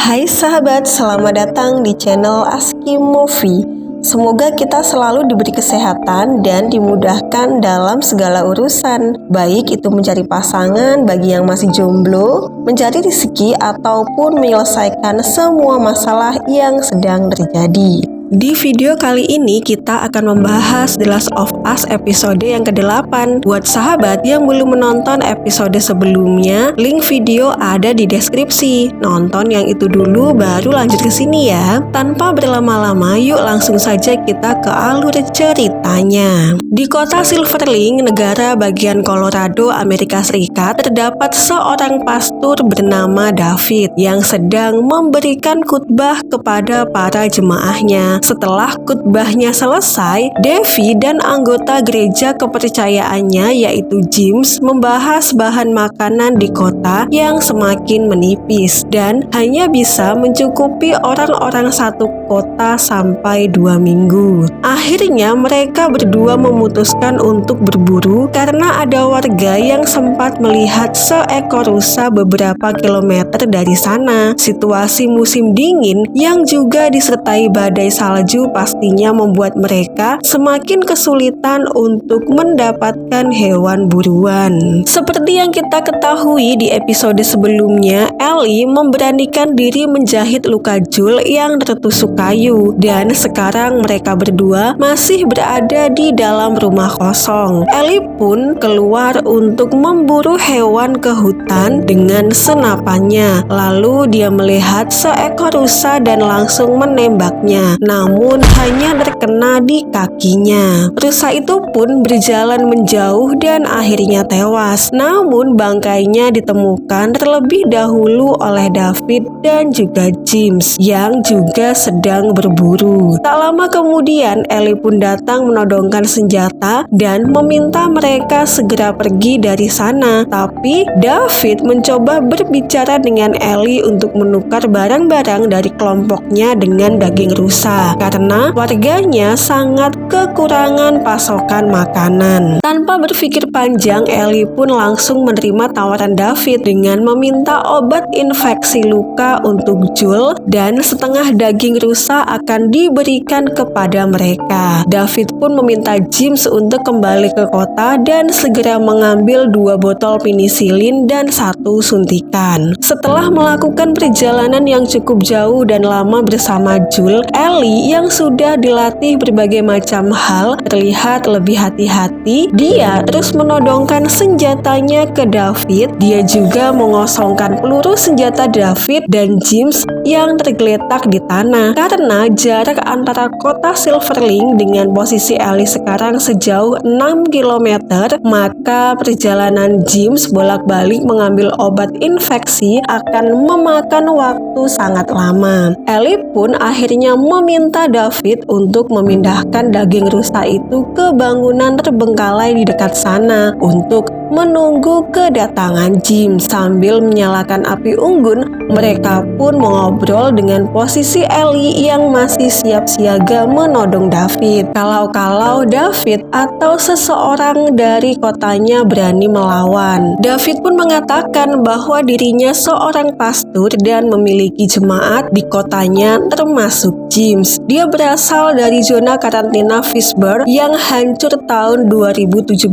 Hai sahabat, selamat datang di channel Aski Movie. Semoga kita selalu diberi kesehatan dan dimudahkan dalam segala urusan, baik itu mencari pasangan bagi yang masih jomblo, mencari rezeki ataupun menyelesaikan semua masalah yang sedang terjadi. Di video kali ini kita akan membahas The Last of Us episode yang ke-8. Buat sahabat yang belum menonton episode sebelumnya, link video ada di deskripsi. Nonton yang itu dulu baru lanjut ke sini ya. Tanpa berlama-lama, yuk langsung saja kita ke alur ceritanya. Di kota Silverlink, negara bagian Colorado, Amerika Serikat, terdapat seorang pastor bernama David yang sedang memberikan khutbah kepada para jemaahnya. Setelah khutbahnya selesai, Devi dan anggota gereja kepercayaannya yaitu James membahas bahan makanan di kota yang semakin menipis dan hanya bisa mencukupi orang-orang satu kota sampai 2 minggu. Akhirnya mereka berdua memutuskan untuk berburu karena ada warga yang sempat melihat seekor rusa beberapa kilometer dari sana. Situasi musim dingin yang juga disertai badai salju pastinya membuat mereka semakin kesulitan untuk mendapatkan hewan buruan. Seperti yang kita ketahui di episode sebelumnya, Ellie memberanikan diri menjahit luka Joel yang tertusuk kayu, dan sekarang mereka berdua masih berada di dalam rumah kosong. Ellie pun keluar untuk memburu hewan ke hutan dengan senapannya. Lalu dia melihat seekor rusa dan langsung menembaknya, namun hanya terkena di kakinya. Rusa itu pun berjalan menjauh dan akhirnya tewas. Namun bangkainya ditemukan terlebih dahulu oleh David dan juga James yang juga sedang berburu. Tak lama kemudian Ellie pun datang menodongkan senjata dan meminta mereka segera pergi dari sana. Tapi David mencoba berbicara dengan Ellie untuk menukar barang-barang dari kelompoknya dengan daging rusa karena warganya sangat kekurangan pasokan makanan. Tanpa berpikir panjang, Ellie pun langsung menerima tawaran David dengan meminta obat infeksi luka untuk Joel dan setengah daging rusa akan diberikan kepada mereka. David pun meminta James untuk kembali ke kota dan segera mengambil 2 botol penisilin dan 1 suntikan. Setelah melakukan perjalanan yang cukup jauh dan lama bersama Joel, Ellie yang sudah dilatih berbagai macam hal terlihat lebih hati-hati. Dia terus menodongkan senjatanya ke David. Dia juga mengosongkan peluru senjata David dan James yang tergeletak di tanah. Karena jarak antara kota Silverlink dengan posisi Ellie sekarang sejauh 6 km, maka perjalanan James bolak-balik mengambil obat infeksi akan memakan waktu sangat lama. Ellie pun akhirnya meminta David untuk memindahkan daging rusa itu ke bangunan terbengkalai di dekat sana untuk menunggu kedatangan James. Sambil menyalakan api unggun, mereka pun mengobrol dengan posisi Ellie yang masih siap siaga menodong David. Kalau David atau seseorang dari kotanya berani melawan. David pun mengatakan bahwa dirinya seorang pastor dan memiliki jemaat di kotanya termasuk James. Dia berasal dari zona karantina Fishburne yang hancur tahun 2017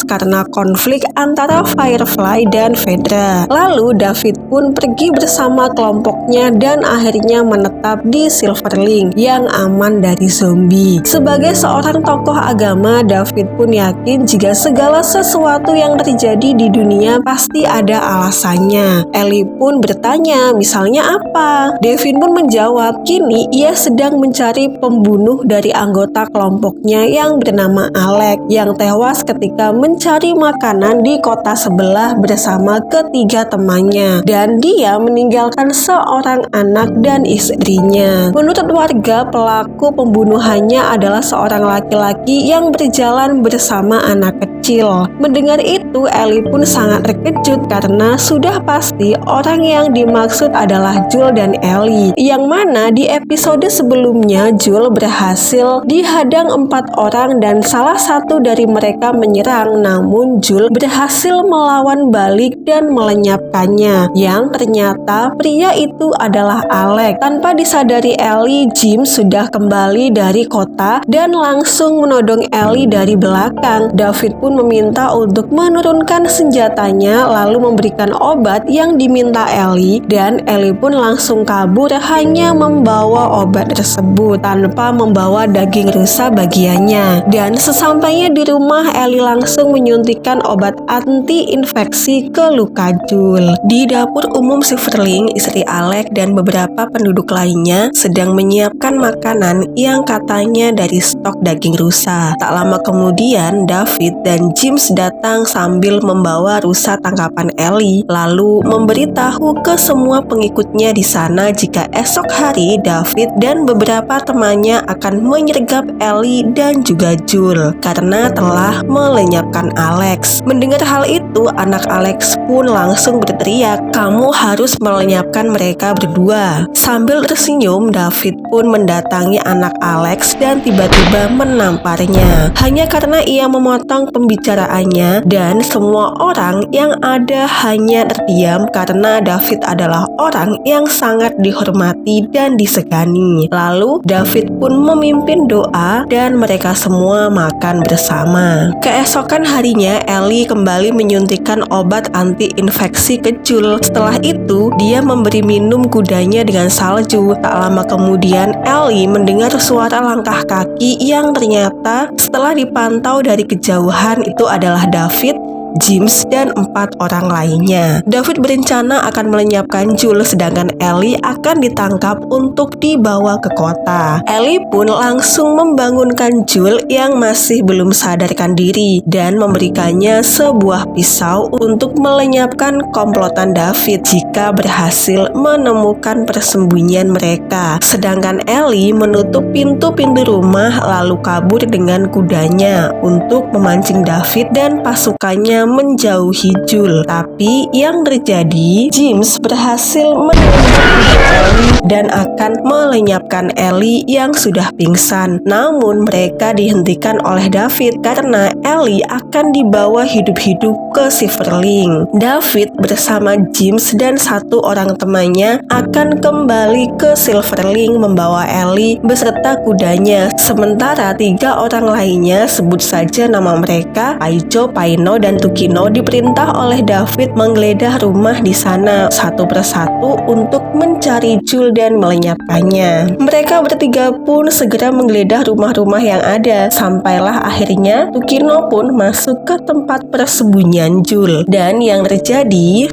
karena konflik antara Firefly dan Fedra. Lalu David pun pergi bersama kelompoknya dan akhirnya menetap di Silverlink yang aman dari zombie. Sebagai seorang tokoh agama, David pun yakin jika segala sesuatu yang terjadi di dunia pasti ada alasannya. Ellie pun bertanya, misalnya apa? David pun menjawab, kini ia sedang mencari pembunuh dari anggota kelompoknya yang bernama Alex yang tewas ketika mencari makanan di kota sebelah bersama ketiga temannya, dan dia meninggalkan seorang anak dan istrinya. Menurut warga, pelaku pembunuhannya adalah seorang laki-laki yang berjalan bersama anak kecil. Mendengar itu, Ellie pun sangat terkejut karena sudah pasti orang yang dimaksud dimaksud adalah Joel dan Ellie, yang mana di episode sebelumnya Joel berhasil dihadang 4 orang dan salah satu dari mereka menyerang, namun Joel berhasil melawan balik dan melenyapkannya, yang ternyata pria itu adalah Alex. Tanpa disadari Ellie, Jim sudah kembali dari kota dan langsung menodong Ellie dari belakang. David pun meminta untuk menurunkan senjatanya lalu memberikan obat yang diminta Ellie, dan Ellie pun langsung kabur hanya membawa obat tersebut tanpa membawa daging rusa bagiannya. Dan sesampainya di rumah, Ellie langsung menyuntikkan obat anti-infeksi ke luka Joel. Di dapur umum Silverling, istri Alex dan beberapa penduduk lainnya sedang menyiapkan makanan yang katanya dari stok daging rusa. Tak lama kemudian, David dan James datang sambil membawa rusa tangkapan Ellie, lalu memberitahu ke semua pengikutnya di sana jika esok hari David dan beberapa temannya akan menyergap Ellie dan juga Joel karena telah melenyapkan Alex. Mendengar hal itu, anak Alex pun langsung berteriak, "Kamu harus melenyapkan mereka berdua." Sambil tersenyum, David pun mendatangi anak Alex dan tiba-tiba menamparnya. Hanya karena ia memotong pembicaraannya, dan semua orang yang ada hanya terdiam karena David adalah orang yang sangat dihormati dan disegani. Lalu David pun memimpin doa dan mereka semua makan bersama. Keesokan harinya, Ellie kembali menyuntikkan obat anti-infeksi ke Joel. Setelah itu, dia memberi minum kudanya dengan salju. Tak lama kemudian, Ellie mendengar suara langkah kaki yang ternyata setelah dipantau dari kejauhan itu adalah David, James, dan 4 orang lainnya. David berencana akan melenyapkan Joel, sedangkan Ellie akan ditangkap untuk dibawa ke kota. Ellie pun langsung membangunkan Joel yang masih belum sadarkan diri dan memberikannya sebuah pisau untuk melenyapkan komplotan David jika berhasil menemukan persembunyian mereka. Sedangkan Ellie menutup pintu-pintu rumah lalu kabur dengan kudanya untuk memancing David dan pasukannya menjauhi Joel. Tapi yang terjadi, James berhasil menembak Ellie dan akan melenyapkan Ellie yang sudah pingsan. Namun mereka dihentikan oleh David karena Ellie akan dibawa hidup-hidup ke Silverling. David bersama James dan 1 orang temannya akan kembali ke Silverling membawa Ellie beserta kudanya. Sementara 3 orang lainnya, sebut saja nama mereka Paijo, Paino, dan Tukino, diperintah oleh David menggeledah rumah di sana satu persatu untuk mencari Joel dan melenyapkannya. Mereka bertiga pun segera menggeledah rumah-rumah yang ada. Sampailah akhirnya Tukino pun masuk ke tempat persembunyian Joel. Dan yang terjadi,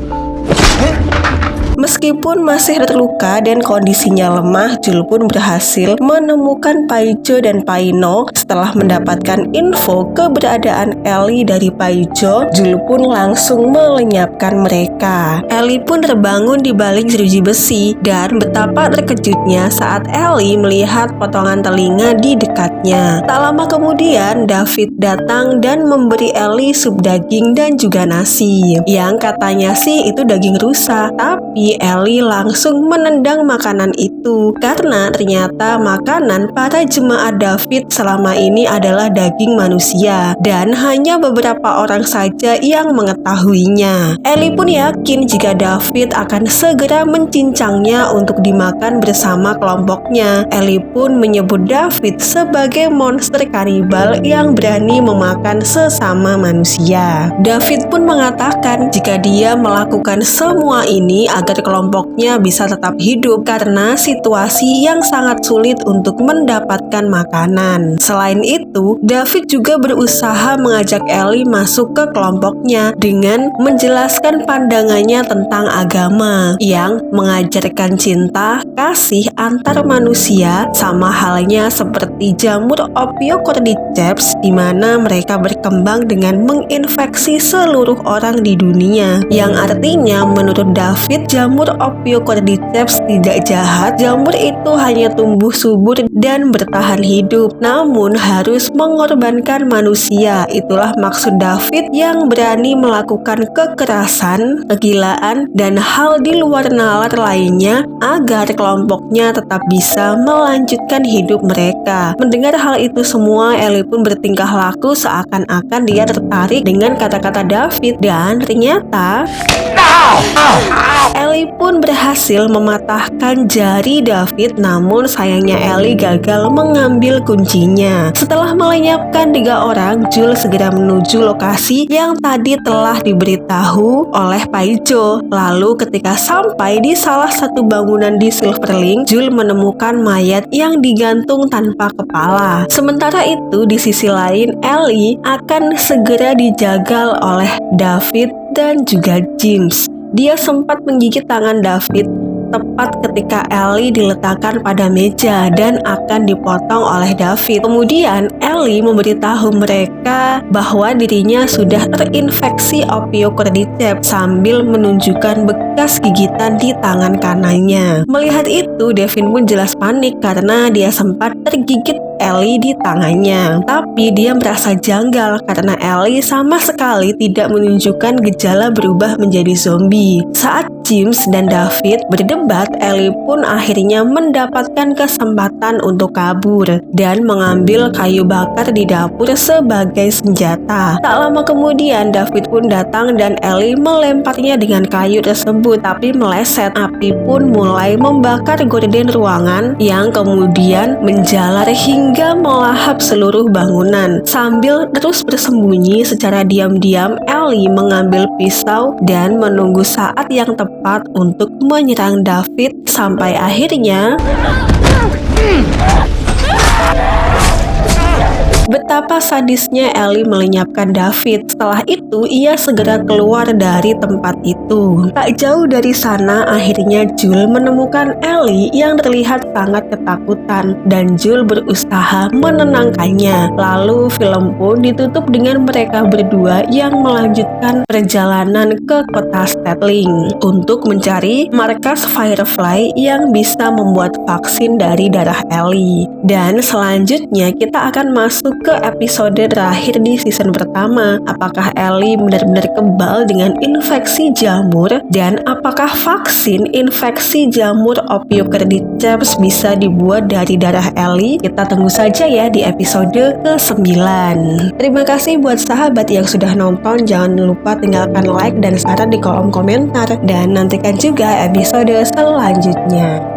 meskipun masih terluka dan kondisinya lemah, Joel pun berhasil menemukan Paijo dan Paino. Setelah mendapatkan info keberadaan Ellie dari Paijo, Joel pun langsung melenyapkan mereka. Ellie pun terbangun di balik jeruji besi, dan betapa terkejutnya saat Ellie melihat potongan telinga di dekatnya. Tak lama kemudian, David datang dan memberi Ellie sup daging dan juga nasi, yang katanya sih itu daging rusa, tapi Ellie langsung menendang makanan itu karena ternyata makanan para jemaat David selama ini adalah daging manusia dan hanya beberapa orang saja yang mengetahuinya. Ellie pun yakin jika David akan segera mencincangnya untuk dimakan bersama kelompoknya. Ellie pun menyebut David sebagai monster kanibal yang berani memakan sesama manusia. David pun mengatakan jika dia melakukan semua ini agar kelompoknya bisa tetap hidup karena situasi yang sangat sulit untuk mendapatkan makanan. Selain itu, David juga berusaha mengajak Ellie masuk ke kelompoknya dengan menjelaskan pandangannya tentang agama yang mengajarkan cinta, kasih antar manusia, sama halnya seperti jamur Ophiocordyceps di mana mereka berkembang dengan menginfeksi seluruh orang di dunia. Yang artinya menurut David, jamur jamur Ophiocordyceps tidak jahat. Jamur itu hanya tumbuh subur dan bertahan hidup, namun harus mengorbankan manusia. Itulah maksud David yang berani melakukan kekerasan, kegilaan, dan hal di luar nalar lainnya agar kelompoknya tetap bisa melanjutkan hidup mereka. Mendengar hal itu semua, Ellie pun bertingkah laku seakan-akan dia tertarik dengan kata-kata David, dan ternyata Ellie pun berhasil mematahkan jari David, namun sayangnya Ellie gagal mengambil kuncinya. Setelah melenyapkan 3 orang, Jules segera menuju lokasi yang tadi telah diberitahu oleh Paijo. Lalu ketika sampai di salah satu bangunan di Silverlink, Jules menemukan mayat yang digantung tanpa kepala. Sementara itu di sisi lain, Ellie akan segera dijagal oleh David dan juga James. Dia sempat menggigit tangan David tepat ketika Ellie diletakkan pada meja dan akan dipotong oleh David. Kemudian Ellie memberitahu mereka bahwa dirinya sudah terinfeksi Ophiocordyceps sambil menunjukkan bekas gigitan di tangan kanannya. Melihat itu, Devin pun jelas panik karena dia sempat tergigit Ellie di tangannya. Tapi dia merasa janggal karena Ellie sama sekali tidak menunjukkan gejala berubah menjadi zombie. Saat James dan David berdebat, Ellie pun akhirnya mendapatkan kesempatan untuk kabur dan mengambil kayu bakar di dapur sebagai senjata. Tak lama kemudian David pun datang dan Ellie melemparnya dengan kayu tersebut, tapi meleset. Api pun mulai membakar gorden ruangan yang kemudian menjalar hingga melahap seluruh bangunan. Sambil terus bersembunyi secara diam-diam, Ellie mengambil pisau dan menunggu saat yang tepat untuk menyerang David sampai akhirnya betapa sadisnya Ellie melenyapkan David. Setelah itu, ia segera keluar dari tempat itu. Tak jauh dari sana, akhirnya Jules menemukan Ellie yang terlihat sangat ketakutan dan Jules berusaha menenangkannya. Lalu film pun ditutup dengan mereka berdua yang melanjutkan perjalanan ke kota Statling untuk mencari markas Firefly yang bisa membuat vaksin dari darah Ellie. Dan selanjutnya kita akan masuk ke episode terakhir di season pertama. Apakah Ellie benar-benar kebal dengan infeksi jamur, dan apakah vaksin infeksi jamur Ophiocordyceps bisa dibuat dari darah Ellie? Kita tunggu saja ya di episode ke-9. Terima kasih buat sahabat yang sudah nonton. Jangan lupa tinggalkan like dan saran di kolom komentar, dan nantikan juga episode selanjutnya.